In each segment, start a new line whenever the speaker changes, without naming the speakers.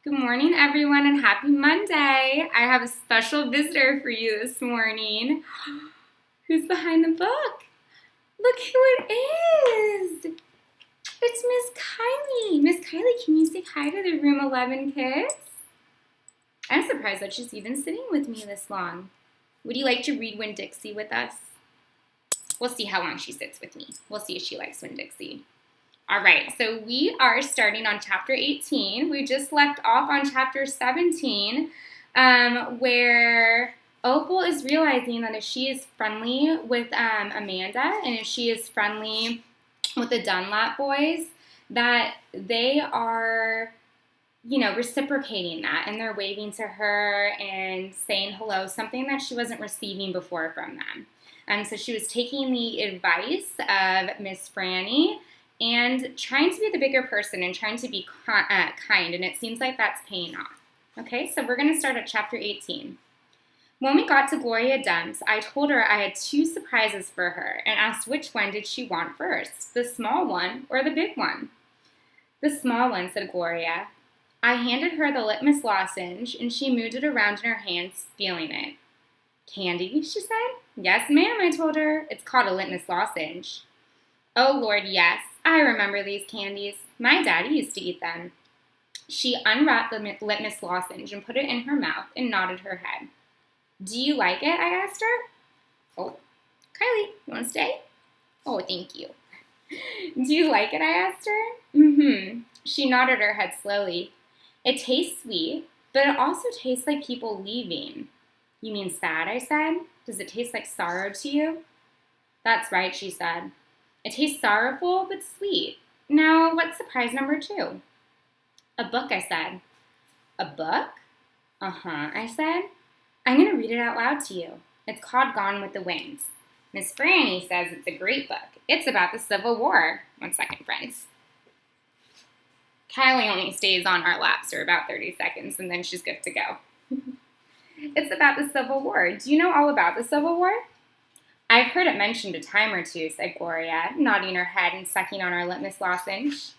Good morning, everyone, and happy Monday. I have a special visitor for you this morning. Who's behind the book? Look who it is. It's Miss Kylie. Miss Kylie, can you say hi to the room 11 kids? I'm surprised that she's even sitting with me this long. Would you like to read Winn, Dixie with us? We'll see how long she sits with me. We'll see if she likes Winn, Dixie. All right, so we are starting on chapter 18. We just left off on chapter 17, where Opal is realizing that if she is friendly with Amanda and if she is friendly with the Dunlap boys, that they are, reciprocating that, and they're waving to her and saying hello, something that she wasn't receiving before from them. So she was taking the advice of Miss Franny and trying to be the bigger person and trying to be kind, and it seems like that's paying off. Okay, so we're going to start at chapter 18. When we got to Gloria Demp's, I told her I had 2 surprises for her and asked which one did she want first, the small one or the big one. The small one, said Gloria. I handed her the litmus lozenge, and she moved it around in her hands, feeling it. Candy, she said. Yes, ma'am, I told her. It's called a litmus lozenge. Oh, Lord, yes. I remember these candies. My daddy used to eat them. She unwrapped the litmus lozenge and put it in her mouth and nodded her head. Do you like it? I asked her. Oh, Kylie, you want to stay? Oh, thank you. Do you like it? I asked her. Mm-hmm. She nodded her head slowly. It tastes sweet, but it also tastes like people leaving. You mean sad, I said. Does it taste like sorrow to you? That's right, she said. It tastes sorrowful, but sweet. Now, what's surprise number 2? A book, I said. A book? Uh-huh, I said. I'm going to read it out loud to you. It's called Gone with the Wind. Miss Franny says it's a great book. It's about the Civil War. 1 second, friends. Kylie only stays on our laps for about 30 seconds, and then she's good to go. It's about the Civil War. Do you know all about the Civil War? I've heard it mentioned a time or 2, said Gloria, nodding her head and sucking on her litmus lozenge.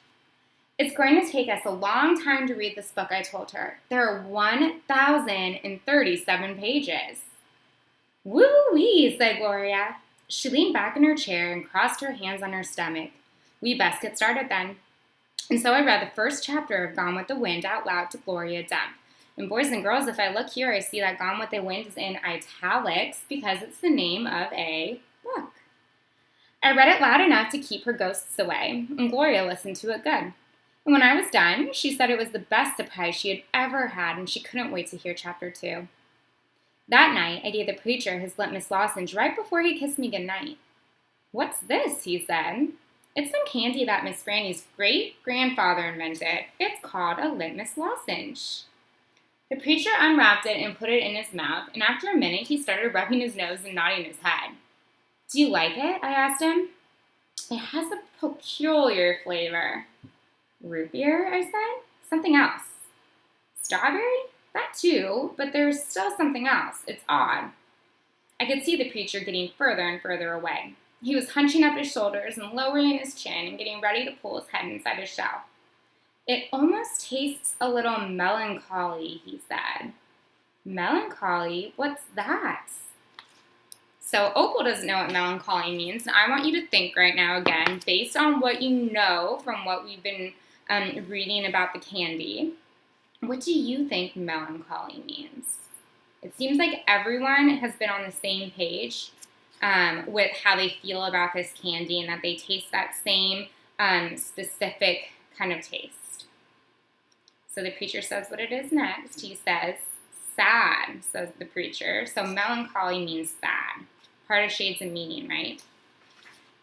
It's going to take us a long time to read this book, I told her. There are 1,037 pages. Woo-wee, said Gloria. She leaned back in her chair and crossed her hands on her stomach. We best get started then. And so I read the first chapter of Gone with the Wind out loud to Gloria Demp. And boys and girls, if I look here, I see that Gone with the Wind is in italics because it's the name of a book. I read it loud enough to keep her ghosts away, and Gloria listened to it good. And when I was done, she said it was the best surprise she had ever had, and she couldn't wait to hear chapter 2. That night, I gave the preacher his litmus lozenge right before he kissed me goodnight. What's this? He said. It's some candy that Miss Franny's great-grandfather invented. It's called a litmus lozenge. The preacher unwrapped it and put it in his mouth, and after a minute he started rubbing his nose and nodding his head. Do you like it? I asked him. It has a peculiar flavor. Root beer, I said. Something else. Strawberry? That too, but there's still something else. It's odd. I could see the preacher getting further and further away. He was hunching up his shoulders and lowering his chin and getting ready to pull his head inside his shell. It almost tastes a little melancholy, he said. Melancholy? What's that? So Opal doesn't know what melancholy means, and I want you to think right now again, based on what you know from what we've been reading about the candy, what do you think melancholy means? It seems like everyone has been on the same page with how they feel about this candy and that they taste that same specific kind of taste. So the preacher says what it is next. He says, sad, says the preacher. So melancholy means sad. Part of shades of meaning, right?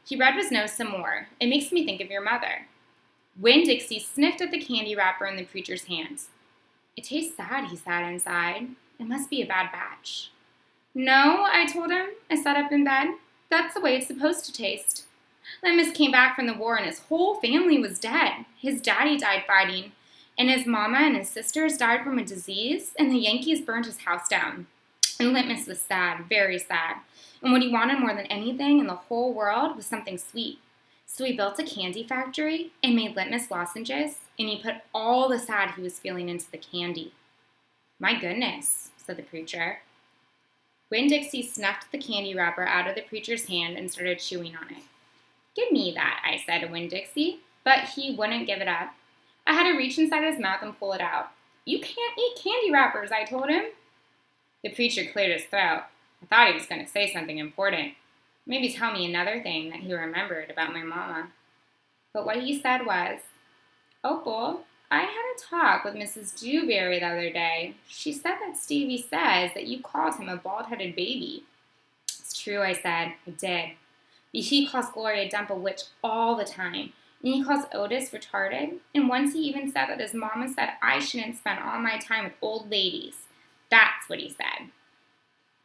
He rubbed his nose some more. It makes me think of your mother. Winn Dixie sniffed at the candy wrapper in the preacher's hand. It tastes sad, he said inside. It must be a bad batch. No, I told him. I sat up in bed. That's the way it's supposed to taste. Litmus came back from the war and his whole family was dead. His daddy died fighting, and his mama and his sisters died from a disease, and the Yankees burned his house down. And Litmus was sad, very sad. And what he wanted more than anything in the whole world was something sweet. So he built a candy factory and made litmus lozenges, and he put all the sad he was feeling into the candy. My goodness, said the preacher. Winn Dixie snuffed the candy wrapper out of the preacher's hand and started chewing on it. Give me that, I said to Winn Dixie, but he wouldn't give it up. I had to reach inside his mouth and pull it out. You can't eat candy wrappers, I told him. The preacher cleared his throat. I thought he was going to say something important. Maybe tell me another thing that he remembered about my mama. But what he said was, Opal, I had a talk with Mrs. Dewberry the other day. She said that Stevie says that you called him a bald-headed baby. It's true, I said. I did. He calls Gloria Dump a witch all the time. And he calls Otis retarded. And once he even said that his mama said I shouldn't spend all my time with old ladies. That's what he said.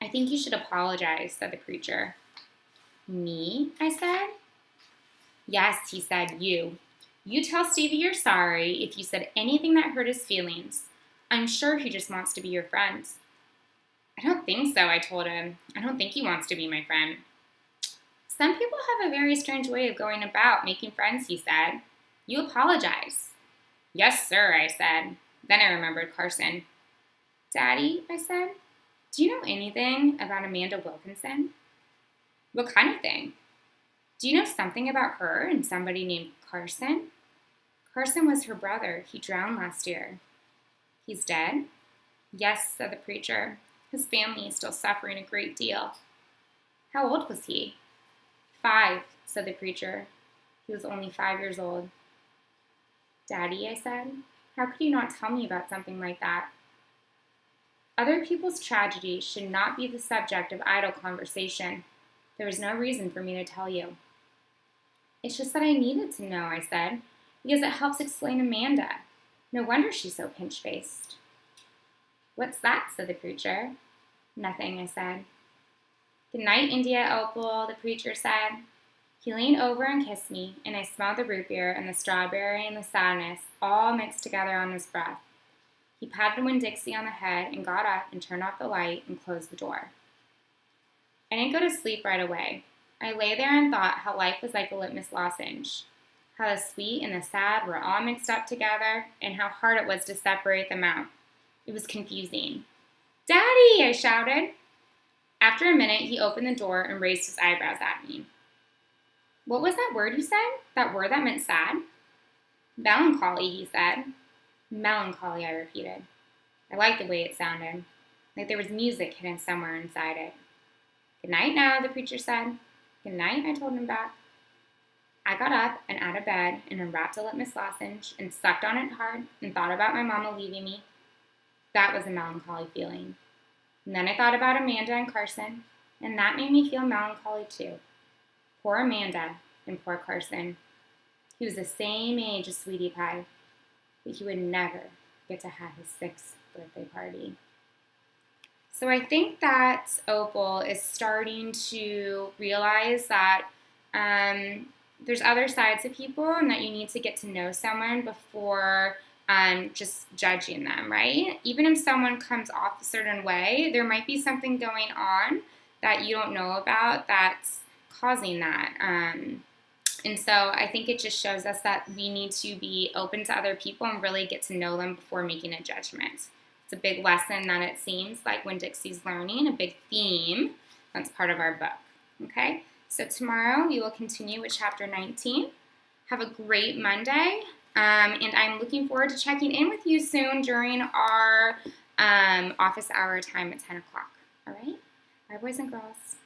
I think you should apologize, said the preacher. Me? I said. Yes, he said, you. You tell Stevie you're sorry if you said anything that hurt his feelings. I'm sure he just wants to be your friend. I don't think so, I told him. I don't think he wants to be my friend. Some people have a very strange way of going about making friends, he said. You apologize. Yes, sir, I said. Then I remembered Carson. Daddy, I said, do you know anything about Amanda Wilkinson? What kind of thing? Do you know something about her and somebody named Carson? Carson was her brother. He drowned last year. He's dead? Yes, said the preacher. His family is still suffering a great deal. How old was he? 5, said the preacher. He was only 5 years old. Daddy, I said, how could you not tell me about something like that? Other people's tragedy should not be the subject of idle conversation. There was no reason for me to tell you. It's just that I needed to know, I said, because it helps explain Amanda. No wonder she's so pinch-faced. What's that, said the preacher. Nothing, I said. Good night, India Opal, the preacher said. He leaned over and kissed me, and I smelled the root beer and the strawberry and the sadness all mixed together on his breath. He patted Winn Dixie on the head and got up and turned off the light and closed the door. I didn't go to sleep right away. I lay there and thought how life was like a litmus lozenge, how the sweet and the sad were all mixed up together, and how hard it was to separate them out. It was confusing. Daddy, I shouted. After a minute, he opened the door and raised his eyebrows at me. What was that word you said? That word that meant sad? Melancholy, he said. Melancholy, I repeated. I liked the way it sounded, like there was music hidden somewhere inside it. Good night now, the preacher said. Good night, I told him back. I got up and out of bed and unwrapped a litmus lozenge and sucked on it hard and thought about my mama leaving me. That was a melancholy feeling. And then I thought about Amanda and Carson, and that made me feel melancholy too. Poor Amanda and poor Carson. He was the same age as Sweetie Pie, but he would never get to have his 6th birthday party. So I think that Opal is starting to realize that there's other sides of people and that you need to get to know someone before just judging them, right? Even if someone comes off a certain way, there might be something going on that you don't know about that's causing that. And so I think it just shows us that we need to be open to other people and really get to know them before making a judgment. It's a big lesson that it seems like Winn Dixie's learning, a big theme that's part of our book. Okay, so tomorrow we will continue with chapter 19. Have a great Monday, and I'm looking forward to checking in with you soon during our office hour time at 10 o'clock. All right? Bye, boys and girls.